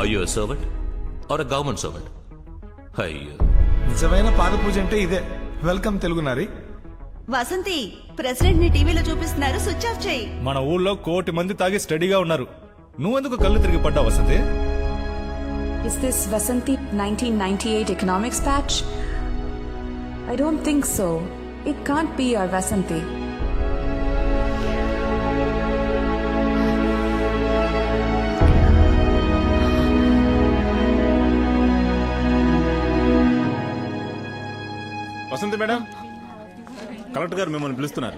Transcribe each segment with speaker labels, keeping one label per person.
Speaker 1: Are you a servant or a government servant? అయ్యో,
Speaker 2: నిజమైన పాద పూజ అంటే ఇదే. వెల్కమ్ తెలుగు నారి.
Speaker 3: వసంతి, ప్రెసిడెంట్ ని టీవీలో చూపిస్తున్నారు, స్విచ్ ఆఫ్ చేయి.
Speaker 4: మన ఊళ్ళో 1 కోటి మంది తాగి స్టడీగా ఉన్నారు. నువ్వెందుకు కళ్ళు తిరిగి పడ్డావు Vasanthi?
Speaker 5: Is this Vasanthi 1998 economics patch? I don't think so. It can't be our Vasanthi.
Speaker 4: Vasanthi madam, collector గారు మిమ్మల్ని పిలుస్తున్నారు.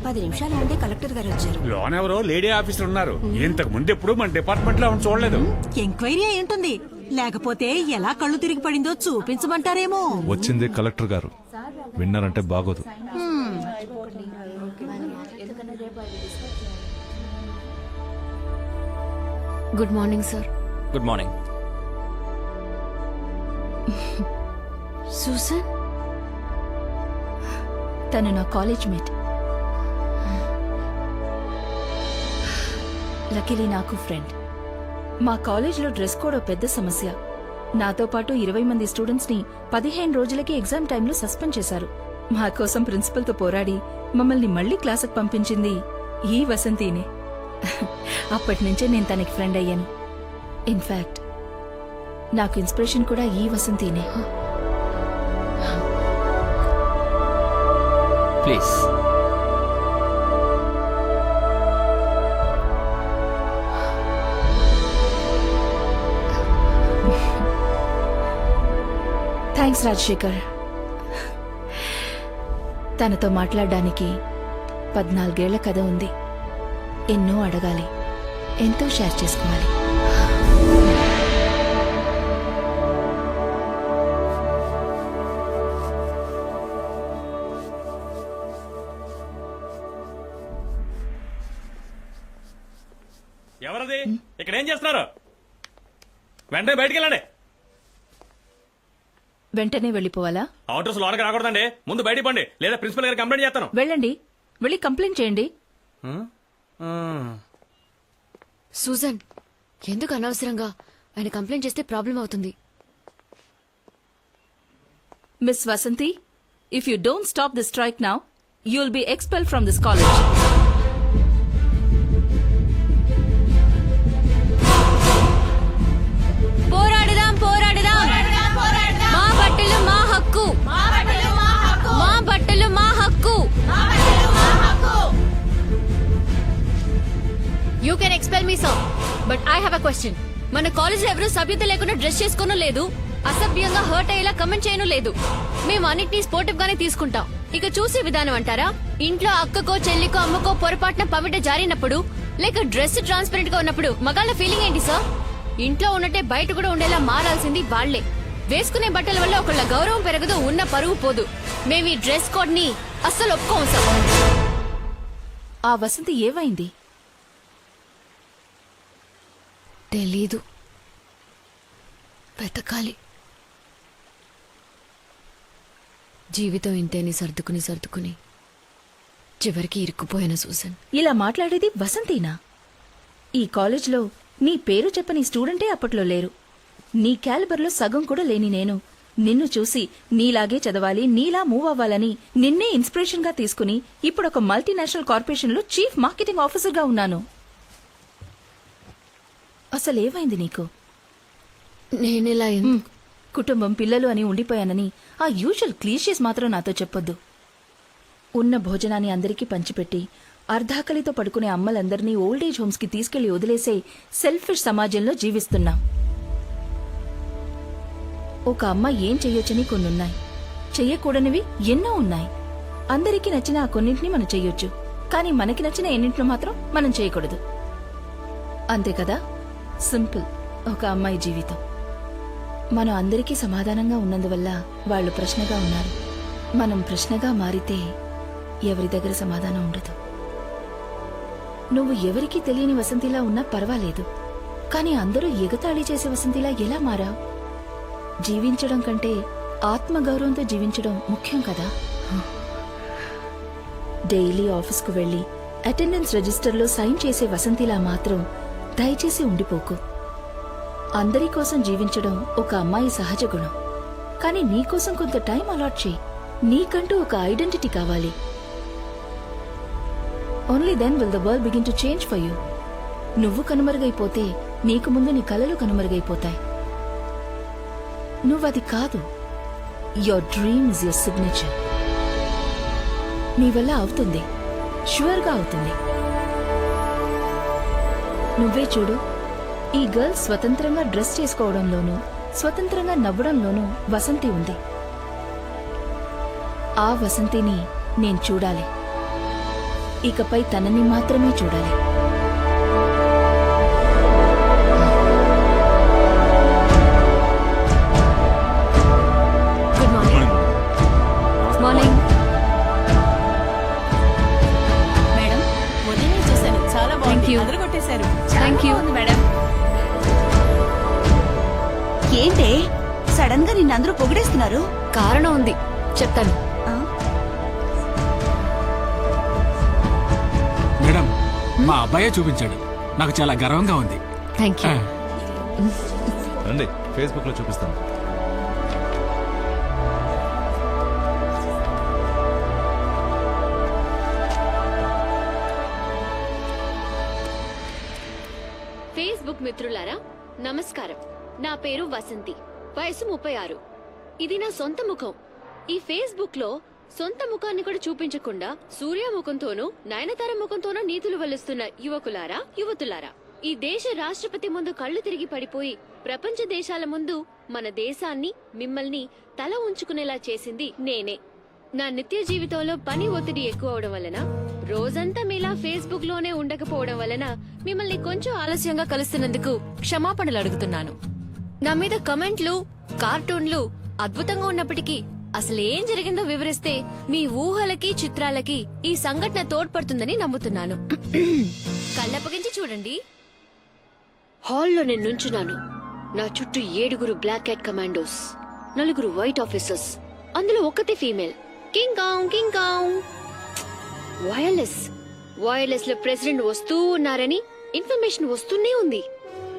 Speaker 3: పది నిమిషాల ముందే కలెక్టర్ గారు వచ్చారు.
Speaker 6: లోన్ ఎవరో లేడీ ఆఫీసర్ ఉన్నారు. ఇంతకు ముందు ఎప్పుడు మన డిపార్ట్మెంట్ లో చూడలేదు.
Speaker 7: ఎంక్వైరీ అయి ఉంటుంది, లేకపోతే ఎలా కళ్ళు తిరిగి పడిందో చూపించమంటారేమో.
Speaker 4: వచ్చింది కలెక్టర్ గారు, విన్నారంటే బాగోదు.
Speaker 8: Good morning sir.
Speaker 1: Good morning.
Speaker 8: Susan,
Speaker 3: తను నా కాలేజ్ మేట్. లక్కీలీ నాకు ఫ్రెండ్. మా కాలేజ్లో డ్రెస్ కోడ్ పెద్ద సమస్య. నాతో పాటు 20 మంది స్టూడెంట్స్ ని 15 రోజులకి ఎగ్జామ్ టైంలో సస్పెండ్ చేశారు. మా కోసం ప్రిన్సిపల్ తో పోరాడి మమ్మల్ని మళ్లీ క్లాసుకు పంపించింది ఈ వసంతినే. అప్పటి నుంచే నేను తనకి ఫ్రెండ్ అయ్యాను. ఇన్ఫాక్ట్ నాకు ఇన్స్పిరేషన్ కూడా ఈ వసంతినే.
Speaker 1: ప్లీజ్.
Speaker 3: థ్యాంక్స్ రాజశేఖర్. తనతో మాట్లాడడానికి 14 ఏళ్ల కథ ఉంది. ఎన్నో అడగాలి, ఎంతో షేర్ చేసుకోవాలి.
Speaker 6: ఎవరది? ఇక్కడ ఏం చేస్తున్నారు? వెంటనే బయటికి వెళ్ళండి.
Speaker 3: వెంటనే వెళ్ళిపోవాలా?
Speaker 6: అవుటర్స్ లోనకి రాకూడదండి. ముందు బయటికి పండి, లేదా ప్రిన్సిపల్ గారికి కంప్లైంట్ చేస్తాను.
Speaker 3: వెళ్ళండి, వెళ్ళి కంప్లైంట్ చేయండి.
Speaker 8: సూజన్, ఎందుకు అనవసరంగా ఆయన కంప్లైంట్ చేస్తే ప్రాబ్లం అవుతుంది.
Speaker 3: Miss Vasanthi, if you don't stop the strike now, you will be expelled from this college.
Speaker 8: పోరాడదాం, పోరాడదాం. మా బట్టలు మా హక్కు, మా బట్టలు మా హక్కు. You can expel me sir, but I have a question. మన కాలేజ్ లో ఎవరు సభ్యత లేకుండా డ్రెస్ చేసుకోనూ లేదు, అసభ్యంగా హర్ట్ అయ్యేలా కమెంట్ చేయను లేదు. మేము అన్నిటినీ స్పోర్టివ్ గానే తీసుకుంటాం. ఇక చూసే విధానం అంటారా? ఇంట్లో అక్కకో చెల్లికో అమ్మకో పొరపాటున పవిట జారినప్పుడు, లేక డ్రెస్ ట్రాన్స్పరెంట్ గా ఉన్నప్పుడు మగాళ్ళ ఫీలింగ్ ఏంటి సార్? ఇంట్లో ఉన్నట్టే బయట కూడా ఉండేలా మారాల్సింది వాళ్లే. వేసుకునే బట్టల వల్ల ఒకళ్ళ గౌరవం పెరగదు, ఉన్న పరువు పోదు. మేము ఈ డ్రెస్ కోడ్ ని అస్సలు ఒప్పుకోం సార్.
Speaker 3: ఆ వసంతి ఏమైంది?
Speaker 8: తెలీదు, వెతకాలి. జీవితం ఇంతేని సర్దుకుని సర్దుకుని చివరికి ఇరుక్కుపోయాను సూసన్.
Speaker 3: ఇలా మాట్లాడేది వసంతినా? ఈ కాలేజ్లో నీ పేరు చెప్పని స్టూడెంటే అప్పట్లో లేరు. నీ క్యాలిబర్లో సగం కూడా లేని నేను నిన్ను చూసి నీలాగే చదవాలి, నీలా మూవ్ అవ్వాలని నిన్నే ఇన్స్పిరేషన్ గా తీసుకుని ఇప్పుడు ఒక మల్టీనేషనల్ కార్పొరేషన్ లో చీఫ్ మార్కెటింగ్ ఆఫీసర్ గా ఉన్నాను. అసలేమైంది నీకు?
Speaker 8: నేనెలా
Speaker 3: కుటుంబం, పిల్లలు అని ఉండిపోయానని ఆ యూజువల్ క్లీషీస్ మాత్రం నాతో చెప్పొద్దు. ఉన్న భోజనాన్ని అందరికీ పంచిపెట్టి అర్ధాకలితో పడుకునే అమ్మలందరినీ ఓల్డేజ్ హోమ్స్ కి తీసుకెళ్లి వదిలేసే సెల్ఫిష్ సమాజంలో జీవిస్తున్నాం. ఒక అమ్మ ఏం చెయ్యొచ్చని కొన్నున్నాయి, చెయ్యకూడనివి ఎన్నో ఉన్నాయి. అందరికీ నచ్చిన ఆ కొన్నింటిని మనం చెయ్యొచ్చు, కానీ మనకి నచ్చిన ఎన్నింటిలో మాత్రం మనం చేయకూడదు. అంతే కదా? సింపుల్ ఒక అమ్మాయి జీవితం. మనం అందరికీ సమాధానంగా ఉన్నందువల్ల వాళ్ళు ప్రశ్నగా ఉన్నారు. మనం ప్రశ్నగా మారితే ఎవరి దగ్గర సమాధానం ఉండదు. నువ్వు ఎవరికీ తెలియని వసంతిలా ఉన్నా పర్వాలేదు, కానీ అందరూ ఎగతాళి చేసే వసంతిలా ఎలా మారావు? జీవించడం కంటే ఆత్మగౌరవంతో జీవించడం ముఖ్యం కదా. డైలీ ఆఫీస్కు వెళ్ళి అటెండెన్స్ రిజిస్టర్లో సైన్ చేసే వసంతిలా మాత్రం దయచేసి ఉండిపోకు. అందరి కోసం జీవించడం ఒక అమ్మాయి సహజ గుణం. కానీ నీకోసం కొంత టైం అలాట్ చేయి. నీకంటూ ఒక ఐడెంటిటీ కావాలి. Only then will the world begin to change for you. నువ్వు కనుమరుగైపోతే నీకు ముందు నీ కలలు కనుమరుగైపోతాయి. నువ్వది కాదు. Your dream is your signature. నీ వల్ల అవుతుంది, ష్యూర్గా అవుతుంది. నువ్వే చూడు, ఈ గర్ల్స్ స్వతంత్రంగా డ్రెస్ చేసుకోవడంలోనూ స్వతంత్రంగా నవ్వడంలోనూ వసంతి ఉంది. ఆ వసంతిని నేను చూడాలి. ఇకపై తనని మాత్రమే చూడాలి.
Speaker 8: Good morning. మార్నింగ్.
Speaker 7: మేడం ఉదయమే చూశాను, చాలా
Speaker 8: Thank
Speaker 7: బాగుంది.
Speaker 8: you.
Speaker 7: అదరగొట్టేశారు.
Speaker 8: Thank you.
Speaker 7: మేడం
Speaker 9: ఏంటే సడన్ గా నిన్నందరూ పొగిడేస్తున్నారు?
Speaker 8: కారణం ఉంది, చెప్తాను.
Speaker 6: మేడం మా అబ్బాయే చూపించాడు, నాకు చాలా గర్వంగా ఉంది.
Speaker 8: Thank you.
Speaker 4: రండి, ఫేస్బుక్ లో చూపిస్తాను.
Speaker 8: ఫేస్బుక్ మిత్రులారా నమస్కారం. నా పేరు వసంతి, వయసు 36. ఇది నా సొంత ముఖం. ఈ ఫేస్బుక్ లో సొంత ముఖాన్ని కూడా చూపించకుండా సూర్య ముఖంతోనూ నయనతార ముఖంతోనూ నీతులు వల్లిస్తున్న యువకులారా, యువతులారా, ఈ దేశ రాష్ట్రపతి ముందు కళ్ళు తిరిగి పడిపోయి ప్రపంచ దేశాల ముందు మన దేశాన్ని, మిమ్మల్ని తల ఉంచుకునేలా చేసింది నేనే. నా నిత్య జీవితంలో పని ఒత్తిడి ఎక్కువ అవడం వలన, రోజంతా మీలా ఫేస్బుక్ లోనే ఉండకపోవడం వలన మిమ్మల్ని కొంచెం ఆలస్యంగా కలుస్తున్నందుకు క్షమాపణలు అడుగుతున్నాను. నా మీద కమెంట్లు, కార్టూన్లు అద్భుతంగా ఉన్నప్పటికీ అసలు ఏం జరిగిందో వివరిస్తే మీ ఊహలకి, చిత్రాలకి ఈ సంఘటన తోడ్పడుతుందని నమ్ముతున్నాను. కళ్ళప్పగించి చూడండి. హాల్లో నేను నుంచున్నాను. నా చుట్టూ 7 black cat commandos, 4 white officers, అందులో ఒక్కతే female. King Kong King Kong. Wireless లో ప్రెసిడెంట్ వస్తూ ఉన్నారని ఇన్ఫర్మేషన్ వస్తూనే ఉంది.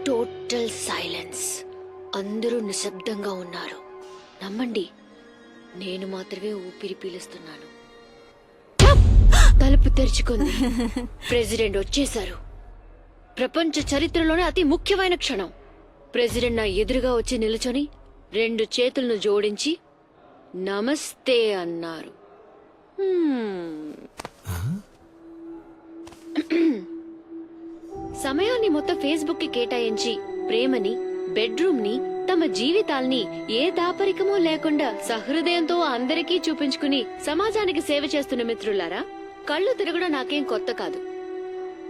Speaker 8: Total silence. అందరూ నిశ్శబ్దంగా ఉన్నారు. నమ్మండి, నేను మాత్రమే ఊపిరి పీలుస్తున్నాను. తలుపు తెరుచుకుంది. ప్రెసిడెంట్ వచ్చేశారు. ప్రపంచ చరిత్రలోనే అతి ముఖ్యమైన క్షణం. ప్రెసిడెంట్ నా ఎదురుగా వచ్చి నిల్చొని 2 చేతులను జోడించి నమస్తే అన్నారు. సమయాన్ని మొత్తం ఫేస్బుక్ కి కేటాయించి ప్రేమని, బెడ్రూమ్ ని, తమ జీవితాల్ని ఏ దాపరికమో లేకుండా సహృదయంతో అందరికీ చూపించుకుని సమాజానికి సేవ చేస్తున్న మిత్రులారా, కళ్ళు తిరగడం నాకేం కొత్త కాదు.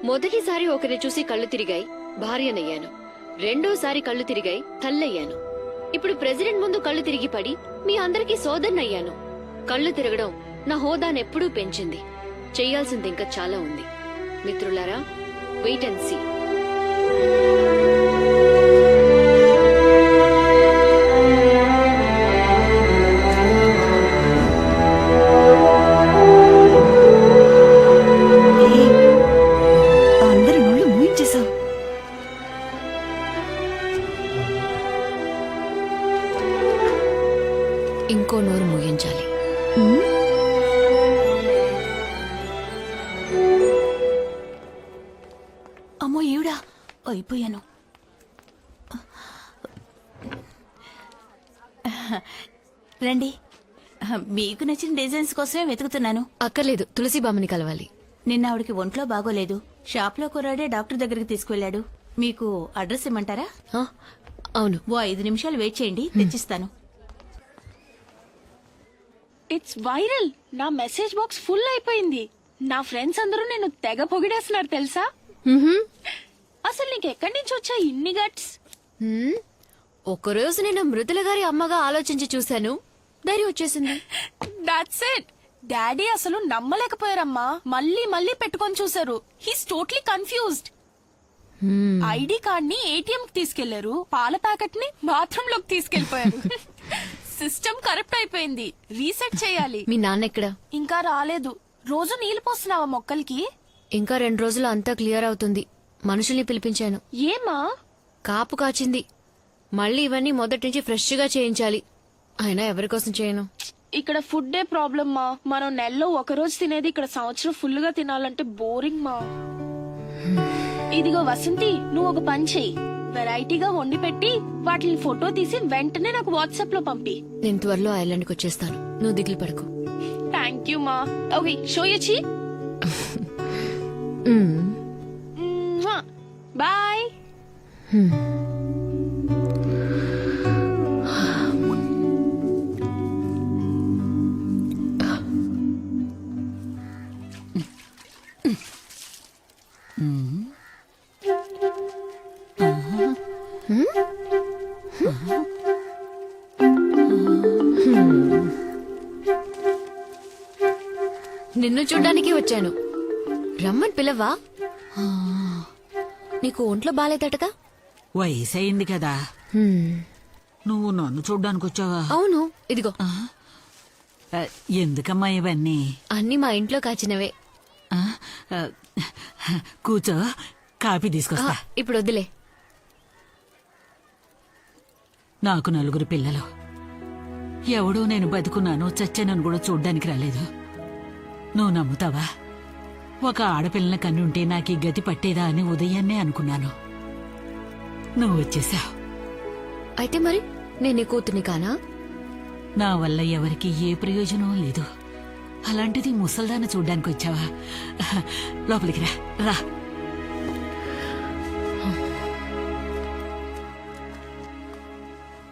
Speaker 8: మొదటిసారి ఒకరిని చూసి కళ్ళు తిరిగాయి, భార్యనయ్యాను. రెండోసారి కళ్ళు తిరిగాయి, తల్లయ్యాను. ఇప్పుడు ప్రెసిడెంట్ ముందు కళ్ళు తిరిగి పడి మీ అందరికీ సోదరునయ్యాను. కళ్ళు తిరగడం నా హోదానెప్పుడూ పెంచింది. చెయ్యాల్సింది ఇంకా చాలా ఉంది. మిత్రులారా, వెయిట్ అండ్ సీ.
Speaker 9: అందరి నోళ్ళు మూయించేశావు.
Speaker 8: ఇంకో నోరు ముగించాలి.
Speaker 9: అమ్మో ఈవిడా, అయిపోయాను. రండి, మీకు నచ్చిన డిజైన్స్ కోసమే వెతుకుతున్నాను.
Speaker 8: అక్కర్లేదు, తులసి బామ్మని కలవాలి.
Speaker 9: నిన్న ఆవిడకి ఒంట్లో బాగోలేదు. షాప్ లో కుర్రాడే డాక్టర్ దగ్గరికి తీసుకువెళ్ళాడు. మీకు అడ్రస్ ఇమ్మంటారా?
Speaker 8: ఆ, అవును.
Speaker 9: ఓ 5 నిమిషాలు వెయిట్ చేయండి, తెచ్చిస్తాను.
Speaker 10: It's viral. నా మెసేజ్ బాక్స్ ఫుల్ అయిపోయింది. నా ఫ్రెండ్స్ అందరూ నేను తెగ పొగిడేస్తున్నారు తెలుసా. అసలు నీకు ఎక్కడి నుంచి వచ్చా ఇన్ని గట్స్?
Speaker 8: ఒకరోజు నేను మృదుల గారి అమ్మగా ఆలోచించి చూశాను, ధైర్యం వచ్చేసింది.
Speaker 10: That's it. డాడీ అసలు నమ్మలేకపోయారమ్మా. మళ్ళీ మళ్ళీ పెట్టుకొని చూసారు. He's totally confused. ID card ని ఏటీఎం కి తీసుకెళ్లారు, పాల ప్యాకెట్ ని బాత్రూమ్ లోకి తీసుకెళ్లిపోయారు. సిస్టమ్ కరప్ట్ అయిపోయింది, రీసెట్ చేయాలి.
Speaker 8: మీ నాన్న ఎక్కడా?
Speaker 10: ఇంకా రాలేదు. రోజు నీళ్లు పోస్తున్నావా మొక్కలకి?
Speaker 8: ఇంకా 2 రోజులు అంతా క్లియర్ అవుతుంది. మనుషుల్ని పిలిపించాను.
Speaker 10: ఏమా?
Speaker 8: కాపు కాచింది. మళ్ళీ ఇవన్నీ మొదటి నుంచి ఫ్రెష్ గా చేయించాలి. అయినా ఎవరి కోసం చేయను?
Speaker 10: ఇక్కడ ఫుడ్డే ప్రాబ్లమ్ మా. మనం నెలలో ఒక రోజు తినేది ఇక్కడ సంవత్సరం ఫుల్ గా తినాలంటే బోరింగ్ మా. ఇదిగో వసంతి, నువ్వు ఒక పని చెయ్యి. వెరైటీగా వండి పెట్టి వాటిని ఫోటో తీసి వెంటనే నాకు వాట్సాప్ లో పంపి.
Speaker 8: నేను త్వరలో ఐలాండ్కి వచ్చేస్తాను. నువ్వు దిగులు పడకు.
Speaker 10: థ్యాంక్ యూ మా. ఓకే, షో యూ చీ. బాయ్.
Speaker 8: నిన్ను చూడ్డానికి వచ్చాను. రమ్మని పిలవా? నీకు ఒంట్లో బాలేదటగా?
Speaker 7: వయసయింది కదా, నువ్వు నన్ను చూడ్డానికి వచ్చావా?
Speaker 8: అవును. ఇదిగో
Speaker 7: ఎందుకమ్మా ఇవన్నీ?
Speaker 8: అన్ని మా ఇంట్లో కాచినవే.
Speaker 7: ఆ, ఆ, కూర్చో, కాఫీ తీసుకొస్తా.
Speaker 8: ఇప్పుడు వద్దులే.
Speaker 7: నాకు 4 పిల్లలు. ఎవడూ నేను బతుకున్నాను చచ్చానని కూడా చూడ్డానికి రాలేదు. నువ్వు నమ్ముతావా? ఒక ఆడపిల్లని కన్నుంటే నాకు ఈ గతి పట్టేదా అని ఉదయాన్నే అనుకున్నాను. నువ్వు వచ్చేసావు.
Speaker 8: అయితే మరి నేనే కూతుని కానా?
Speaker 7: నా వల్ల ఎవరికి ఏ ప్రయోజనం లేదు. అలాంటిది ముసల్దాన్ని చూడ్డానికి వచ్చావా? లోపలికి రా, రా.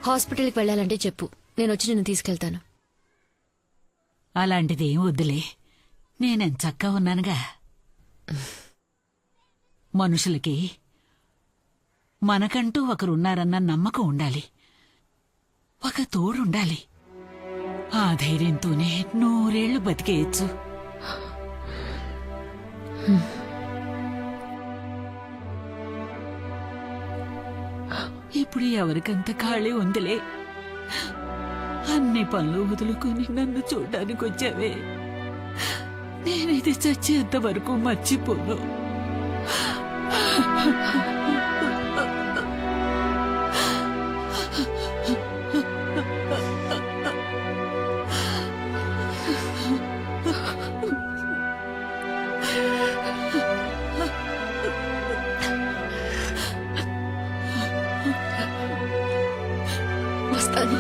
Speaker 8: హాస్పిటల్కి వెళ్ళాలంటే చెప్పు, నేను వచ్చి నిన్ను తీసుకెళ్తాను.
Speaker 7: అలాంటిదేం వద్దులే, నేనెంచక్కా ఉన్నానుగా. మనుషులకి మనకంటూ ఒకరున్నారన్న నమ్మకం ఉండాలి, ఒక తోడుండాలి. ఆ ధైర్యంతోనే 100 ఏళ్లు బతికేయచ్చు. ఇప్పుడు ఎవరికంత ఖాళీ ఉందిలే. అన్ని పనులు వదులుకొని నన్ను చూడ్డానికి వచ్చావే. నేనిది చచ్చేంత వరకు మర్చిపోను.
Speaker 8: వస్తాను.